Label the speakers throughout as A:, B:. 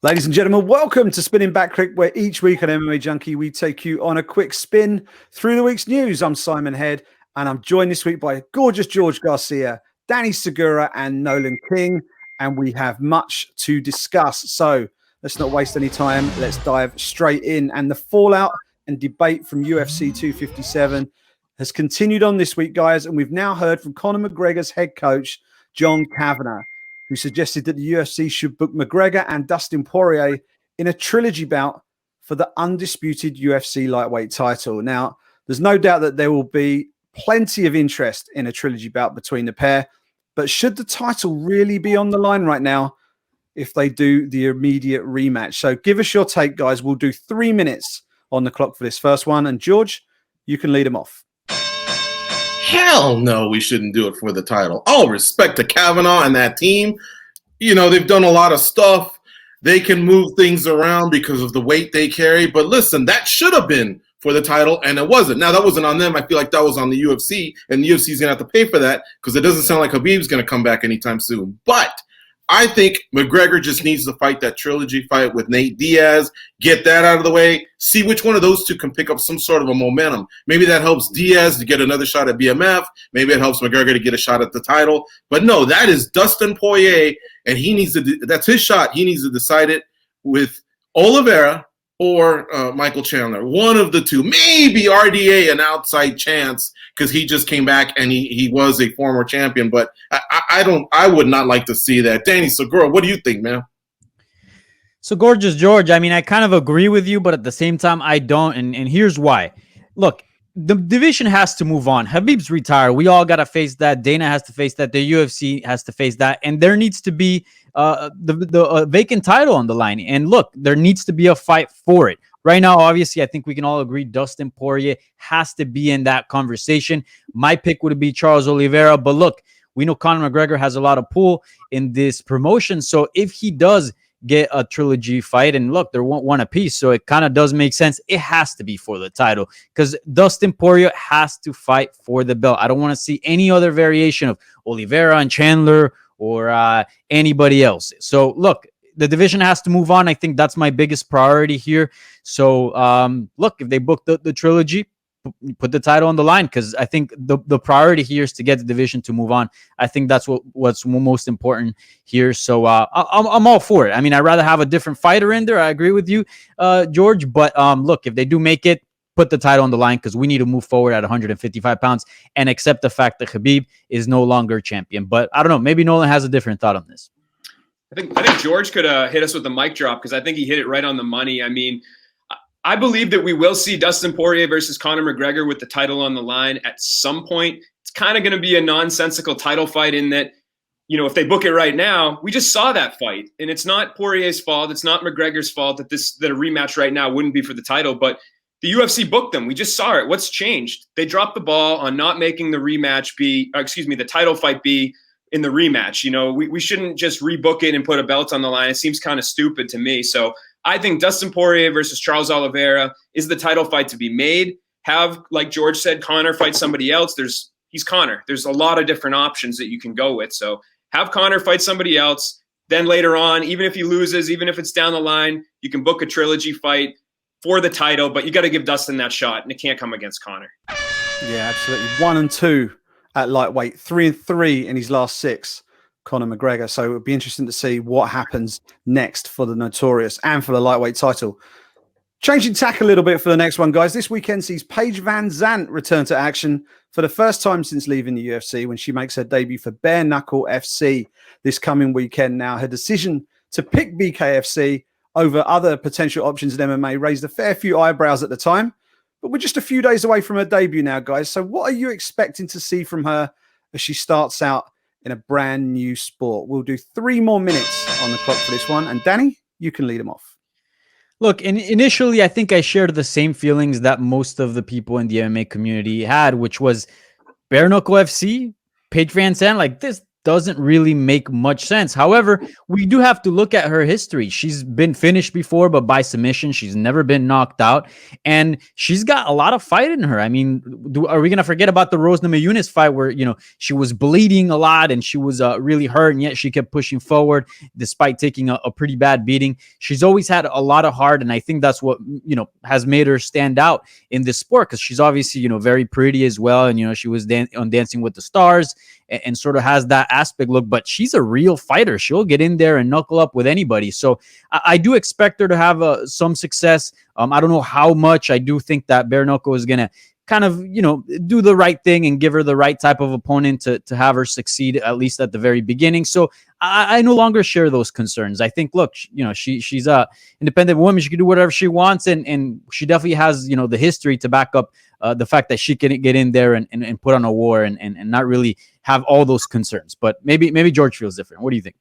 A: Ladies and gentlemen, welcome to Spinning Back Click, where each week on MMA Junkie, we take you on a quick spin through the week's news. I'm Simon Head, and I'm joined this week by gorgeous George Garcia, Danny Segura, and Nolan King, and we have much to discuss. So let's not waste any time. Let's dive straight in. And the fallout and debate from UFC 257 has continued on this week, guys, and we've now heard from Conor McGregor's head coach, John Kavanagh, who suggested that the UFC should book McGregor and Dustin Poirier in a trilogy bout for the undisputed UFC lightweight title. Now, there's no doubt that there will be plenty of interest in a trilogy bout between the pair, but should the title really be on the line right now if they do the immediate rematch? So give us your take, guys. We'll do 3 minutes on the clock for this first one. And George, you can lead them off.
B: Hell no, we shouldn't do it for the title. All respect to Kavanagh and that team. You know, they've done a lot of stuff. They can move things around because of the weight they carry. But listen, that should have been for the title, and it wasn't. Now, that wasn't on them. I feel like that was on the UFC, and the UFC is going to have to pay for that because it doesn't sound like Khabib's going to come back anytime soon. But I think McGregor just needs to fight that trilogy fight with Nate Diaz, get that out of the way, see which one of those two can pick up some sort of a momentum. Maybe that helps Diaz to get another shot at BMF. Maybe it helps McGregor to get a shot at the title. But no, that is Dustin Poirier, and he needs to. That's his shot. He needs to decide it with Oliveira or Michael Chandler. One of the two. Maybe RDA, an outside chance, because he just came back and he was a former champion. But I would not like to see that. Danny Segura, what do you think, man?
C: So gorgeous, George. I mean, I kind of agree with you, but at the same time, I don't. And here's why. Look, the division has to move on. Khabib's retired. We all got to face that. Dana has to face that. The UFC has to face that. And there needs to be the vacant title on the line. And look, there needs to be a fight for it. Right now, obviously, I think we can all agree Dustin Poirier has to be in that conversation. My pick would be Charles Oliveira. But look, we know Conor McGregor has a lot of pull in this promotion. So if he does get a trilogy fight, and look, they're one apiece, so it kind of does make sense. It has to be for the title because Dustin Poirier has to fight for the belt. I don't want to see any other variation of Oliveira and Chandler or anybody else. So look, the division has to move on. I think that's my biggest priority here. So look, if they book the trilogy, put the title on the line, because I think the priority here is to get the division to move on. I think that's what's most important here. So I'm all for it. I mean, I'd rather have a different fighter in there. I agree with you, George. But look, if they do make it, put the title on the line, because we need to move forward at 155 pounds and accept the fact that Khabib is no longer champion. But I don't know. Maybe Nolan has a different thought on this.
D: I think George could hit us with the mic drop, because I think he hit it right on the money. I mean, I believe that we will see Dustin Poirier versus Conor McGregor with the title on the line at some point. It's kind of going to be a nonsensical title fight in that, you know, if they book it right now, we just saw that fight. And it's not Poirier's fault. It's not McGregor's fault that a rematch right now wouldn't be for the title. But the UFC booked them. We just saw it. What's changed? They dropped the ball on not making the rematch the title fight be in the rematch. You know, we shouldn't just rebook it and put a belt on the line. It seems kind of stupid to me. So I think Dustin Poirier versus Charles Oliveira is the title fight to be made. Have, like George said, Conor fight somebody else. He's Conor. There's a lot of different options that you can go with. So have Conor fight somebody else. Then later on, even if he loses, even if it's down the line, you can book a trilogy fight for the title, but you got to give Dustin that shot, and it can't come against Conor.
A: Yeah, absolutely. 1 and 2 at lightweight, 3 and 3 in his last 6. Conor McGregor. So it would be interesting to see what happens next for the Notorious and for the lightweight title. Changing tack a little bit for the next one, guys. This weekend sees Paige Van Zandt return to action for the first time since leaving the UFC when she makes her debut for Bare Knuckle FC this coming weekend. Now, her decision to pick BKFC over other potential options in MMA raised a fair few eyebrows at the time, but we're just a few days away from her debut now, guys. So what are you expecting to see from her as she starts out in a brand new sport? We'll do 3 more minutes on the clock for this one. And Danny, you can lead them off.
C: Look, initially, I think I shared the same feelings that most of the people in the MMA community had, which was Bare Knuckle FC, Paige Van Zandt. Like, doesn't really make much sense. However, we do have to look at her history. She's been finished before, but by submission. She's never been knocked out, and she's got a lot of fight in her. I mean, are we going to forget about the Rose Namajunas fight where, she was bleeding a lot and she was really hurt, and yet she kept pushing forward despite taking a pretty bad beating. She's always had a lot of heart, and I think that's what, has made her stand out in this sport, because she's obviously, very pretty as well, and, she was on Dancing with the Stars, and sort of has that aspect look, but she's a real fighter. She'll get in there and knuckle up with anybody. So I do expect her to have some success. I don't know how much. I do think that Bare Knuckle is going to kind of, do the right thing and give her the right type of opponent to have her succeed, at least at the very beginning. So I no longer share those concerns. I think, look, she's a independent woman. She can do whatever she wants. And she definitely has, the history to back up the fact that she can get in there and put on a war and not really have all those concerns. But maybe George feels different. What do you think?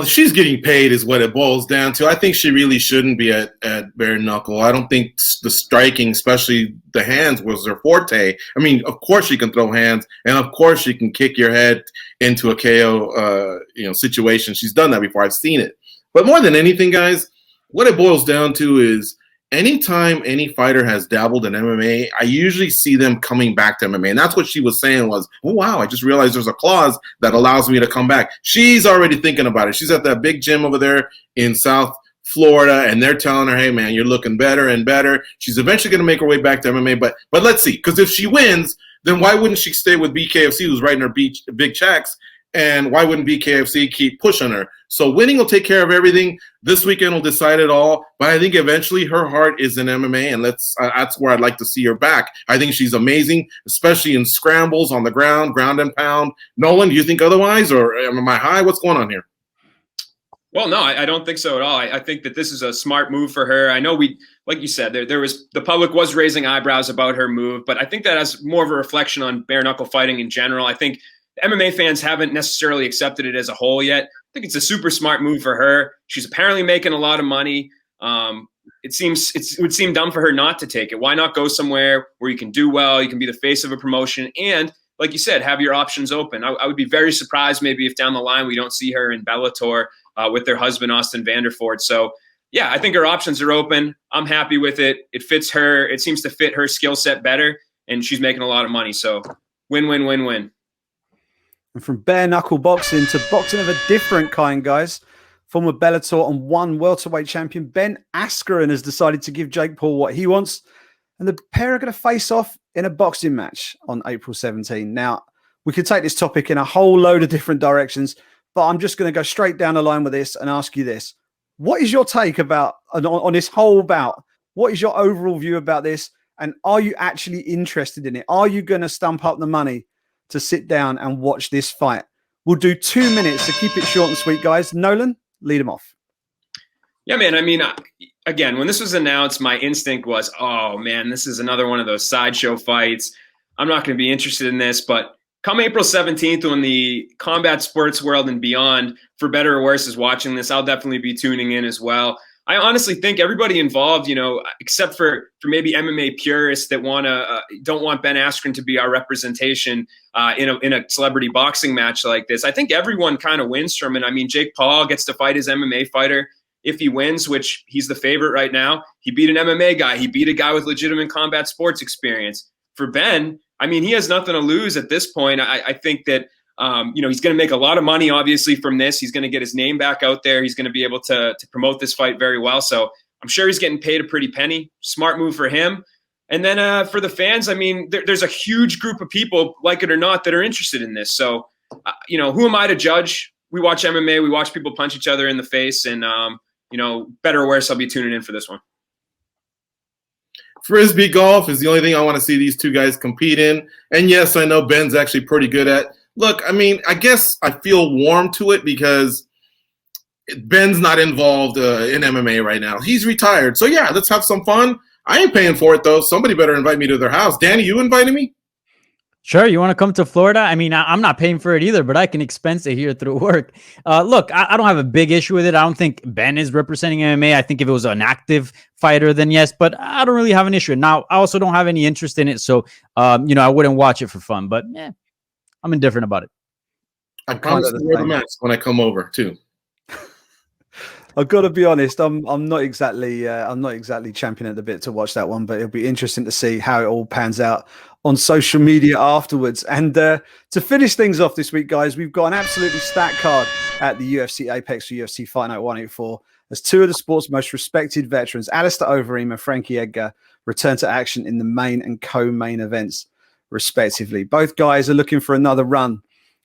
B: She's getting paid is what it boils down to. I think she really shouldn't be at bare knuckle. I don't think the striking, especially the hands, was her forte. I mean, of course she can throw hands, and of course she can kick your head into a KO, situation. She's done that before. I've seen it. But more than anything, guys, what it boils down to is anytime any fighter has dabbled in MMA, I usually see them coming back to MMA. And that's what she was saying was, oh, wow, I just realized there's a clause that allows me to come back. She's already thinking about it. She's at that big gym over there in South Florida, and they're telling her, hey, man, you're looking better and better. She's eventually going to make her way back to MMA. But let's see, because if she wins, then why wouldn't she stay with BKFC, who's writing her big checks? And why wouldn't BKFC keep pushing her? So winning will take care of everything. This weekend will decide it all. But I think eventually her heart is in MMA, and that's where I'd like to see her back. I think she's amazing, especially in scrambles on the ground and pound. Nolan, do you think otherwise, or am I high? What's going on here?
D: Well, no, I don't think so at all. I think that this is a smart move for her. I know like you said, there was the public was raising eyebrows about her move, but I think that has more of a reflection on bare knuckle fighting in general. I think MMA fans haven't necessarily accepted it as a whole yet. I think it's a super smart move for her. She's apparently making a lot of money. It would seem dumb for her not to take it. Why not go somewhere where you can do well, you can be the face of a promotion, and like you said, have your options open. I would be very surprised maybe if down the line we don't see her in Bellator with their husband, Austin Vanderford. So yeah, I think her options are open. I'm happy with it. It fits her. It seems to fit her skill set better, and she's making a lot of money. So win, win, win, win.
A: And from bare knuckle boxing to boxing of a different kind, guys. Former Bellator and one welterweight champion Ben Askren has decided to give Jake Paul what he wants, and the pair are going to face off in a boxing match on April 17. Now, we could take this topic in a whole load of different directions, but I'm just going to go straight down the line with this and ask you this: what is your take on this whole bout? What is your overall view about this? And are you actually interested in it? Are you going to stump up the money to sit down and watch this fight? We'll do 2 minutes to keep it short and sweet, guys. Nolan, lead them off.
D: Yeah, man. I mean, again, when this was announced, my instinct was, oh, man, this is another one of those sideshow fights. I'm not going to be interested in this. But come April 17th, when the combat sports world and beyond, for better or worse, is watching this, I'll definitely be tuning in as well. I honestly think everybody involved, except for maybe MMA purists that don't want Ben Askren to be our representation in a celebrity boxing match like this. I think everyone kind of wins from it. I mean, Jake Paul gets to fight his MMA fighter if he wins, which he's the favorite right now. He beat an MMA guy. He beat a guy with legitimate combat sports experience. For Ben, I mean, he has nothing to lose at this point. I think that he's going to make a lot of money, obviously, from this. He's going to get his name back out there. He's going to be able to promote this fight very well. So I'm sure he's getting paid a pretty penny. Smart move for him. And then for the fans, I mean, there's a huge group of people, like it or not, that are interested in this. So, who am I to judge? We watch MMA. We watch people punch each other in the face. And, better or worse, I'll be tuning in for this one.
B: Frisbee golf is the only thing I want to see these two guys compete in. And yes, I know Ben's actually pretty good at. Look, I mean, I guess I feel warm to it because Ben's not involved in MMA right now. He's retired. So, yeah, let's have some fun. I ain't paying for it, though. Somebody better invite me to their house. Danny, you inviting me?
C: Sure. You want to come to Florida? I mean, I'm not paying for it either, but I can expense it here through work. Look, I don't have a big issue with it. I don't think Ben is representing MMA. I think if it was an active fighter, then yes, but I don't really have an issue. Now, I also don't have any interest in it. So, I wouldn't watch it for fun, but I'm indifferent about it.
B: I promise to wear the mask when I come over too.
A: I've got to be honest. I'm not exactly championing at the bit to watch that one, but it'll be interesting to see how it all pans out on social media afterwards. And to finish things off this week, guys, we've got an absolutely stacked card at the UFC Apex for UFC Fight Night 184 as two of the sport's most respected veterans, Alistair Overeem and Frankie Edgar, return to action in the main and co-main events, respectively. Both guys are looking for another run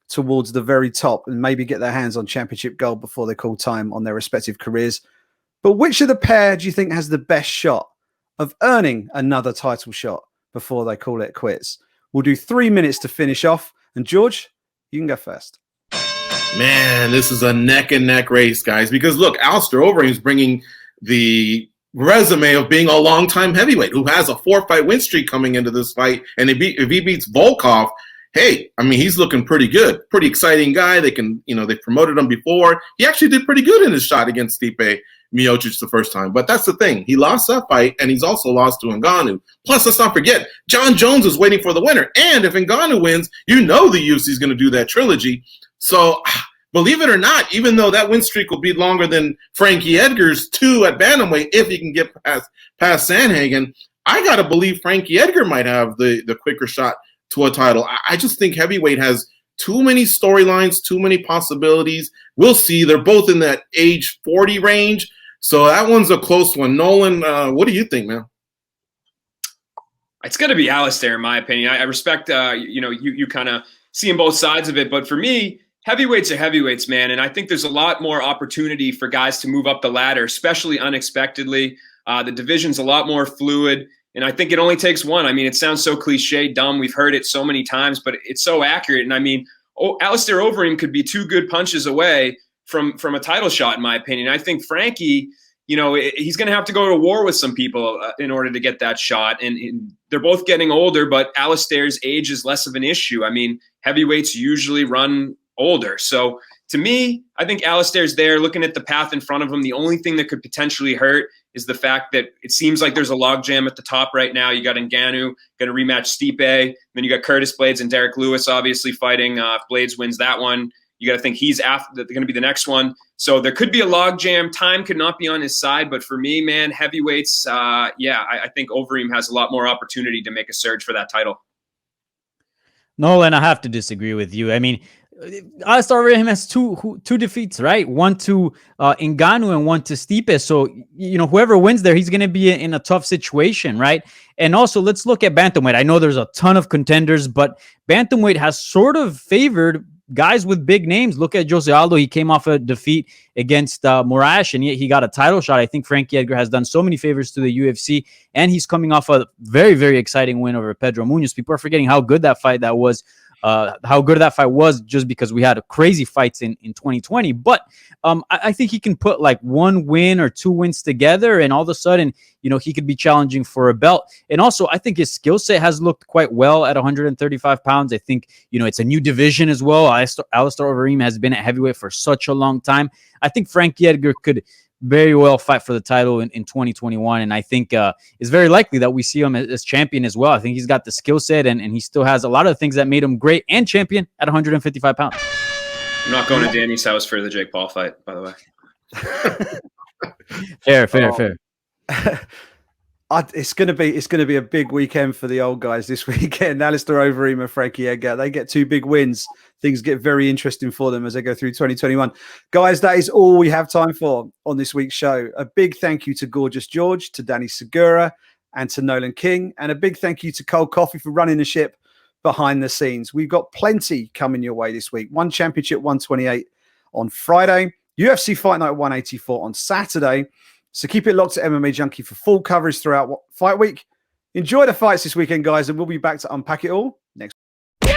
A: towards the very top and maybe get their hands on championship gold before they call time on their respective careers. But which of the pair do you think has the best shot of earning another title shot before they call it quits? We'll do 3 minutes to finish off. And George, you can go first.
B: Man, this is a neck and neck race, guys, because look, Alistair Overeem is bringing the resume of being a longtime heavyweight who has a 4-fight win streak coming into this fight. And if he beats Volkov, hey, I mean, he's looking pretty good. Pretty exciting guy. They promoted him before. He actually did pretty good in his shot against Stipe Miocic the first time. But that's the thing. He lost that fight, and he's also lost to Ngannou. Plus, let's not forget, John Jones is waiting for the winner. And if Ngannou wins, the UFC is going to do that trilogy. So, believe it or not, even though that win streak will be longer than Frankie Edgar's 2 at bantamweight, if he can get past Sandhagen, I got to believe Frankie Edgar might have the quicker shot to a title. I just think heavyweight has too many storylines, too many possibilities. We'll see. They're both in that age 40 range. So that one's a close one. Nolan, what do you think, man?
D: It's going to be Alistair, in my opinion. I respect, you kind of seeing both sides of it. But for me, heavyweights are heavyweights, man. And I think there's a lot more opportunity for guys to move up the ladder, especially unexpectedly. The division's a lot more fluid. And I think it only takes one. I mean, it sounds so cliche, dumb. We've heard it so many times, but it's so accurate. And I mean, Alistair Overeem could be 2 good punches away from a title shot, in my opinion. I think Frankie, he's going to have to go to war with some people in order to get that shot. And they're both getting older, but Alistair's age is less of an issue. I mean, heavyweights usually run older. So to me, I think Alistair's there looking at the path in front of him. The only thing that could potentially hurt is the fact that it seems like there's a logjam at the top right now. You got Ngannou going to rematch Stipe. Then you got Curtis Blades and Derek Lewis obviously fighting. If Blades wins that one, you got to think he's going to be the next one. So there could be a logjam. Time could not be on his side. But for me, man, heavyweights, I think Overeem has a lot more opportunity to make a surge for that title.
C: Nolan, I have to disagree with you. I mean, Alistair Overeem has two defeats, right? One to Ngannou and one to Stipe. So, whoever wins there, he's going to be in a tough situation, right? And also, let's look at bantamweight. I know there's a ton of contenders, but bantamweight has sort of favored guys with big names. Look at Jose Aldo. He came off a defeat against Moraes, and yet he got a title shot. I think Frankie Edgar has done so many favors to the UFC, and he's coming off a very, very exciting win over Pedro Munoz. People are forgetting how good that fight was just because we had crazy fights in 2020. But I think he can put like 1 win or 2 wins together, and all of a sudden, he could be challenging for a belt. And also, I think his skill set has looked quite well at 135 pounds. I think, it's a new division as well. Alistair Overeem has been at heavyweight for such a long time. I think Frankie Edgar could very well fight for the title in 2021. And I think it's very likely that we see him as champion as well. I think he's got the skill set and he still has a lot of the things that made him great and champion at 155 pounds.
D: I'm not going to Danny's house for the Jake Paul fight, by the way.
C: Fair.
A: It's gonna be a big weekend for the old guys this weekend. Alistair Overeem and Frankie Edgar, they get 2 big wins. Things get very interesting for them as they go through 2021. Guys, that is all we have time for on this week's show. A big thank you to Gorgeous George, to Danny Segura, and to Nolan King, and a big thank you to Cold Coffee for running the ship behind the scenes. We've got plenty coming your way this week. One Championship 128 on Friday, UFC Fight Night 184 on Saturday. So keep it locked to MMA Junkie for full coverage throughout fight week. Enjoy the fights this weekend, guys, and we'll be back to unpack it all next week.